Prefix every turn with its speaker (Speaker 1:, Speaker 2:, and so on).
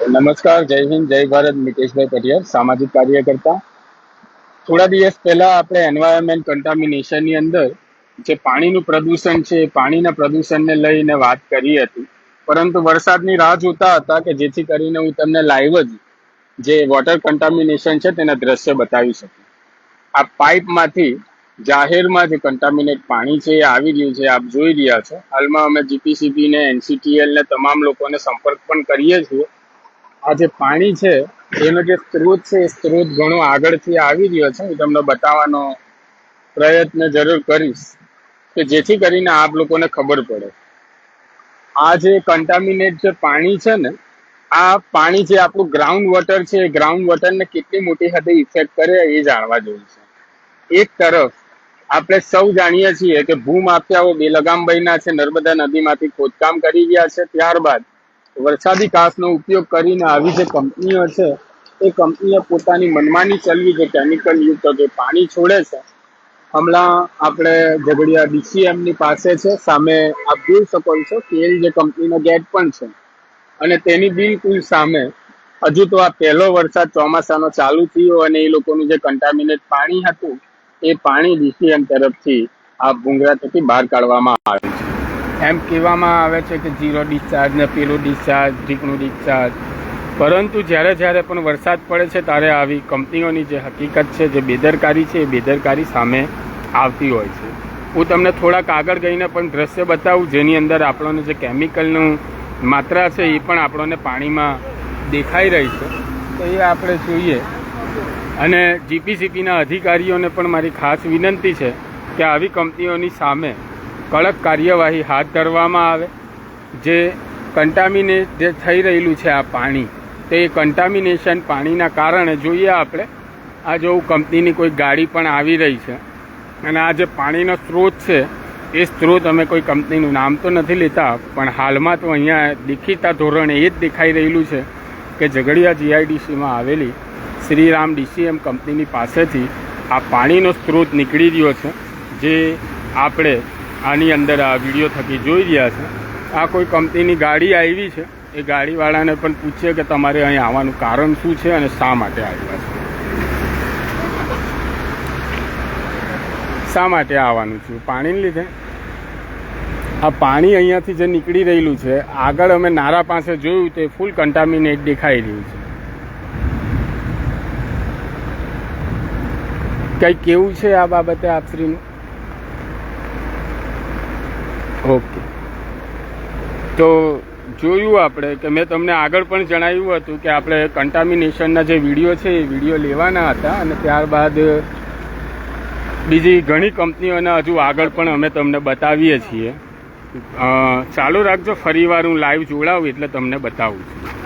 Speaker 1: નમસ્કાર, જય હિન્દ, જય ભારત. મિતેશભાઈ પટિયાર, સામાજિક કાર્યકર્તા. થોડા દિવસ પહેલા આપણે એન્વાયરમેન્ટ કન્ટામિનેશનની અંદર જે પાણીનું પ્રદૂષણ છે એ પાણીના પ્રદૂષણને લઈને વાત કરી હતી, પરંતુ વરસાદની રાહ જોતા હતા કે જેથી કરીને હું તમને લાઈવ જ જે વોટર કન્ટામિનેશન છે તેના દ્રશ્ય બતાવી શકું. આ પાઇપમાંથી જાહેરમાં જે કન્ટામિનેટ પાણી છે એ આવી રહ્યું છે, આપ જોઈ રહ્યા છો. હાલમાં અમે જીપીસીબી ને એનસીટીએલ ને તમામ લોકોને સંપર્ક પણ કરીએ છીએ. આ જે પાણી છે એનો જે સ્ત્રોત છે એ સ્ત્રોત ઘણો આગળથી આવી રહ્યો છે. હું તમને બતાવવાનો પ્રયત્ન જરૂર કરીશ કે જેથી કરીને આપ લોકોને ખબર પડે. આ જે કન્ટામિનેટ જે પાણી છે ને, આ પાણી જે આપણું ગ્રાઉન્ડ વોટર છે એ ગ્રાઉન્ડ વોટરને કેટલી મોટી હદે ઇફેક્ટ કરે એ જાણવા જેવું છે. એક તરફ આપણે સૌ જાણીએ છીએ કે ભૂમાફિયાઓ બેલગામ બન્યા છે, નર્મદા નદીમાંથી ખોદકામ કરી રહ્યા છે. ત્યારબાદ વરસાદી કાંસનો ઉપયોગ કરીને આવી જે કંપનીઓ છે એ કંપનીએ પોતાની મનમાની ચલવી જે કેમિકલ યુક્ત જે પાણી છોડે છે. હમણાં આપણે ઝઘડિયા ડીસીએમ ની પાસે છે, સામે આપ જોઈ શકો છો કેલ જે કંપનીનો ગેટ પણ છે, અને તેની બિલકુલ સામે હજુ તો આ પહેલો વરસાદ ચોમાસાનો ચાલુ થયો અને એ લોકોનું જે કન્ટામિનેટ પાણી હતું એ પાણી ડીસીએમ તરફથી આ ભૂંગળા થકી બહાર કાઢવામાં આવે છે. એમ કહેવામાં આવે છે કે ઝીરો ડિસ્ચાર્જ ને પેલું ડિસ્ચાર્જ, ઢીકણું ડિસ્ચાર્જ, પરંતુ જ્યારે પણ વરસાદ પડે છે ત્યારે આવી કંપનીઓની જે હકીકત છે, જે બેદરકારી છે, એ બેદરકારી સામે આવતી હોય છે. હું તમને થોડાક આગળ ગઈને પણ દ્રશ્ય બતાવું જેની અંદર આપણને જે કેમિકલનું માત્રા છે એ પણ આપણને પાણીમાં દેખાઈ રહી છે. તો એ આપણે જોઈએ. અને જીપીસીબીના અધિકારીઓને પણ મારી ખાસ વિનંતી છે કે આવી કંપનીઓની સામે કડક કાર્યવાહી હાથ ધરવામાં આવે. જે કન્ટામિનેટ જે થઈ રહેલું છે આ પાણી, તો એ કન્ટામિનેશન પાણીના કારણે જોઈએ આપણે આ જો કંપનીની કોઈ ગાડી પણ આવી રહી છે, અને આ જે પાણીનો સ્ત્રોત છે એ સ્ત્રોત અમે કોઈ કંપનીનું નામ તો નથી લેતા, પણ હાલમાં તો અહીંયા દેખીતા ધોરણે એ જ દેખાઈ રહેલું છે કે ઝઘડિયા જીઆઈડીસીમાં આવેલી શ્રીરામ ડીસીએમ કંપનીની પાસેથી આ પાણીનો સ્ત્રોત નીકળી રહ્યો છે, જે આપણે આની અંદર આ વિડીયો થકી જોઈ રહ્યા છે. આ કોઈ કંપનીની ગાડી આવી છે, એ ગાડીવાળાને પણ પૂછીએ કે તમારે અહીં આવવાનું કારણ શું છે અને શા માટે આવ્યા છે, શા માટે આવવાનું છે. પાણીને લીધે આ પાણી અહીંયાથી જે નીકળી રહેલું છે, આગળ અમે નારા પાસે જોયું તે ફૂલ કન્ટામિનેટ દેખાઈ રહ્યું છે. કંઈ કેવું છે આ બાબતે આપશ્રીનું? ઓકે, તો જોયું આપણે કે મેં તમને આગળ પણ જણાવ્યું હતું કે આપણે કન્ટામિનેશનના જે વિડીયો છે એ વિડીયો લેવાના હતા, અને ત્યારબાદ બીજી ઘણી કંપનીઓના હજુ આગળ પણ અમે તમને બતાવીએ છીએ. ચાલુ રાખજો, ફરીવાર હું લાઈવ જોડાવું એટલે તમને બતાવું છું.